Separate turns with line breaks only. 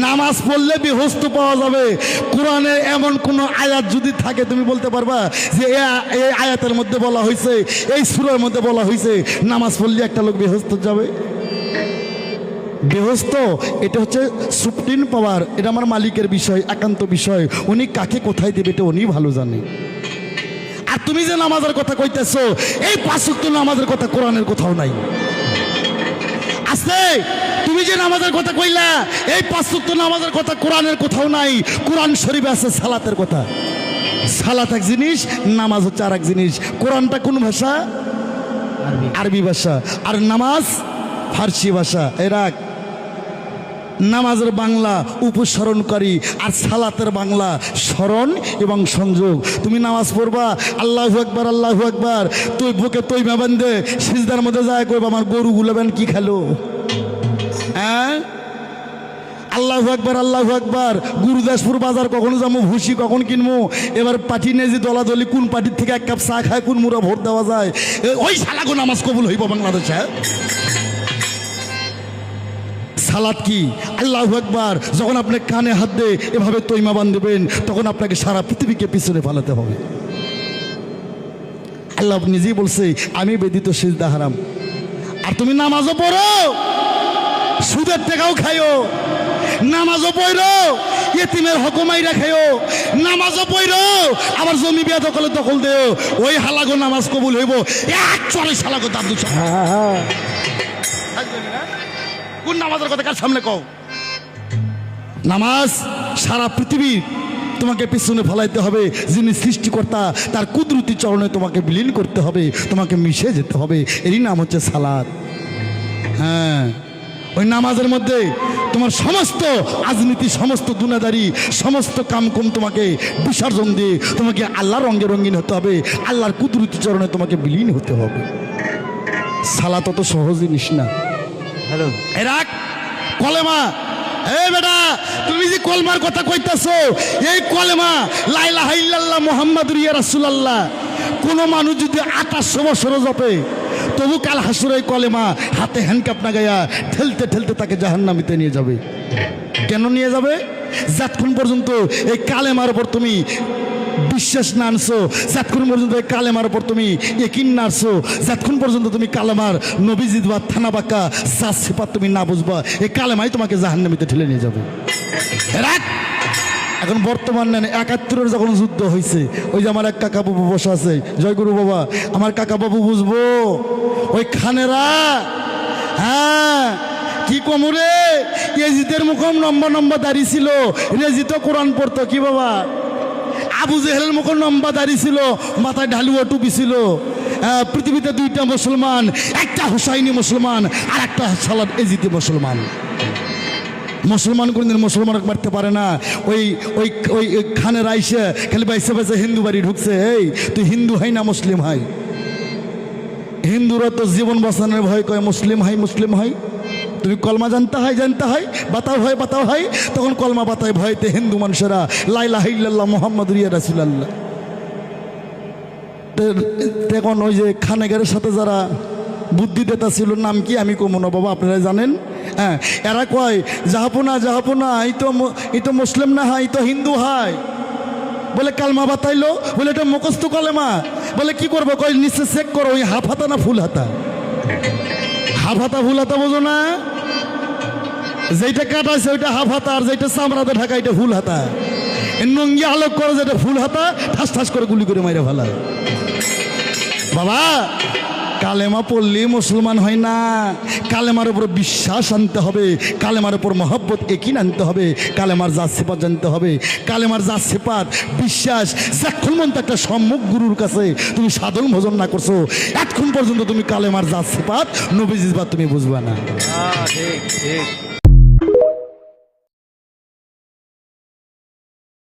নামাজ পড়লে বেহস্ত পাওয়া যাবে। কোরআনে এমন কোনো আয়াত যদি থাকে তুমি বলতে পারবা যে এই আয়াতের মধ্যে বলা হয়েছে, এই সূরার মধ্যে বলা হয়েছে নামাজ পড়লে একটা লোক বেহস্ত যাবে? বেহস্ত এটা হচ্ছে সুপ্রিম পাওয়ার, এটা আমার মালিকের বিষয়, একান্ত বিষয়। উনি কাকে কোথায় দেবে এটা উনি ভালো জানে। আর তুমি যে নামাজের কথা কইতেছো, এই 5 ওয়াক্ত নামাজের কথা কোরআনের কোথাও নাই। আছে তুমি যে নামাজের কথা কইলা, এই 5 ওয়াক্ত নামাজের কথা কোরআনের কোথাও নাই। কোরআন শরীফে আছে সালাতের কথা। সালাত এক জিনিস, নামাজ হচ্ছে আর এক জিনিস। কোরআনটা কোন ভাষা? আরবি ভাষা। আর নামাজ ফার্সি ভাষা। এরা নামাজের বাংলা উপস্মরণকারী, আর সালাতের বাংলা স্মরণ এবং সংযোগ। তুমি নামাজ পড়বা আল্লাহু আকবার আল্লাহু আকবার, তুই বুকে তুই বান্ধে সিজদার মধ্যে যায় কইবা আমার গরুগুলো বেন কি খেলো? হ্যাঁ, আল্লাহু আকবার আল্লাহু আকবার। গুরুদাসপুর বাজার কখনো যাবো, ভুসি কখন কিনবো, এবার পার্টি নেই যে দলাদলি কোন পার্টির থেকে 1 কাপ চা খায়, কোন মুড়া ভোট দেওয়া যায়, ওই শালাগো নামাজ কবুল হইব বাংলাদেশে। সালাত কি? আল্লাহু আকবার। যখন আপনি কানে হাত দিয়ে এভাবে তৈমা বাঁধবেন, তখন আপনাকে সারা পৃথিবীকে পিছনে ফালাতে হবে। আল্লাহ নিজেই বলছে আমি ব্যতীত সিজদা হারাম। আর তুমি নামাজও পড়ো, সুদের টাকাও খাইও, নামাজও পড়ো, ইতিমের হকুমাইরা খাইও, নামাজও পড়ো, আবার জমি বিয়া দখল দেও, ওই হালাগো নামাজ কবুল হইব। এক চলে শালাগো দাদু। কোন নামাজের কথা কার সামনে কও? নামাজ সারা পৃথিবী তোমাকে পিছনে ফেলাইতে হবে। যিনি সৃষ্টিকর্তা তার কুদরতি চরণে তোমাকে বিলীন করতে হবে, তোমাকে মিশে যেতে হবে। এরই নাম হচ্ছে সালাত। হ্যাঁ, ওই নামাজের মধ্যে তোমার সমস্ত রাজনীতি, সমস্ত দুনিয়াদারি, সমস্ত কামকুম তোমাকে বিসর্জন দিয়ে তোমাকে আল্লাহর রঙে রঙিন হতে হবে, আল্লাহর কুদরতি চরণে তোমাকে বিলীন হতে হবে। সালাত অত সহজ জিনিস না। হ্যালো এরাক কলেমা, এই বেটা তুমি যে কলমার কথা কইতাছো, এই কলেমা লা ইলাহা ইল্লাল্লাহ মুহাম্মাদুর রাসূলুল্লাহ, কোন মানুষ যদি 2800 বছর জপে, তবু কাল হাসুরে কলেমা হাতে হ্যান্ডকাপ না গায়া ঠেলতে ঠেলতে তাকে জাহান্নামীতে নিয়ে যাবে। কেন নিয়ে যাবে? যতক্ষণ পর্যন্ত এই কালেমার উপর তুমি বিশ্বাস না আনছো, যতক্ষণ পর্যন্ত এই কালেমার উপর তুমি ইয়াকিন না আনছো, যতক্ষণ পর্যন্ত তুমি কালেমার নবীজিদ বা থানা বাক্কা সাত সিফাত তুমি না বুঝবা, এই কালেমাই তোমাকে জাহান্নামীতে ঠেলে নিয়ে যাবে। এখন বর্তমান নেন 71-এর যখন যুদ্ধ হয়েছে, ওই যে আমার এক কাকা বাবু বসে আছে, জয়গুরু বাবা, আমার কাকা বাবু বুঝবো ওই খানেরা, হ্যাঁ কি কমরে এজিদের মুখম লম্বা লম্বা দাড়ি ছিল, রেজিত কোরআন পড়তো। কি বাবা? আবু জেহেলের মুখ লম্বা দাড়ি ছিল, মাথায় ঢালুয়া টুপি ছিল। পৃথিবীতে 2টা মুসলমান, একটা হুসাইনি মুসলমান আর একটা সালাদ এজিদি মুসলমান। মুসলমান কোনদিন মুসলমান মারতে পারে না। ওই ওই ওই খানের আইসে খালি বাইসে বাইসে হিন্দু বাড়ি ঢুকছে। এই তুই হিন্দু হয় না মুসলিম হয়? হিন্দুরা তো জীবন বাঁচানোর ভয় কয় মুসলিম হয় মুসলিম হয়। তুমি কলমা জানতে হয় বাতাও হয়, তখন কলমা বাতায় ভয়তে হিন্দু মানুষেরা লা ইলাহা ইল্লাল্লাহ মুহাম্মাদুর রাসূলুল্লাহ। তখন ওই যে খানেগারের সাথে যারা বুদ্ধি দেতা ছিল, নাম কি আমি কমো না বাবা, আপনারা জানেন। হ্যাঁ, এরা কয় জাহাপনা এই তো মুসলিম না হয়, তো হিন্দু হয়। বলে কালমা বাতাইলো, বলে এটা মুখস্থ কলেমা। বলে কি করবো? কয় নিচে চেক করো, ওই হাফ হাতা না ফুল হাতা? হাফ হাতা ফুল হাতা বোঝো না? যেটা কাটাইছে ওইটা হাফ হাতা, আর যেটা চামড়াতে ঢাকা এটা ফুল হাতা। নঙ্গি আলোক করে যেটা ফুল হাতা, ঠাস ঠাস করে গুলি করে মাইরে ফেলা। বাবা কালেমা পড়লে মুসলমান হয় না, কালেমার উপর বিশ্বাস আনতে হবে, কালেমার উপর মহব্বত একিন আনতে হবে, কালেমার জাত সিফাত জানতে হবে। কালেমার জাত সিফাত বিশ্বাস যতক্ষণ পর্যন্ত একটা সম্মুখ গুরুর কাছে তুমি সাধন ভোজন না করছো, এতক্ষণ পর্যন্ত তুমি কালেমার জাত সিফাত নবীজির বাত তুমি বুঝবা না। ঠিক ঠিক।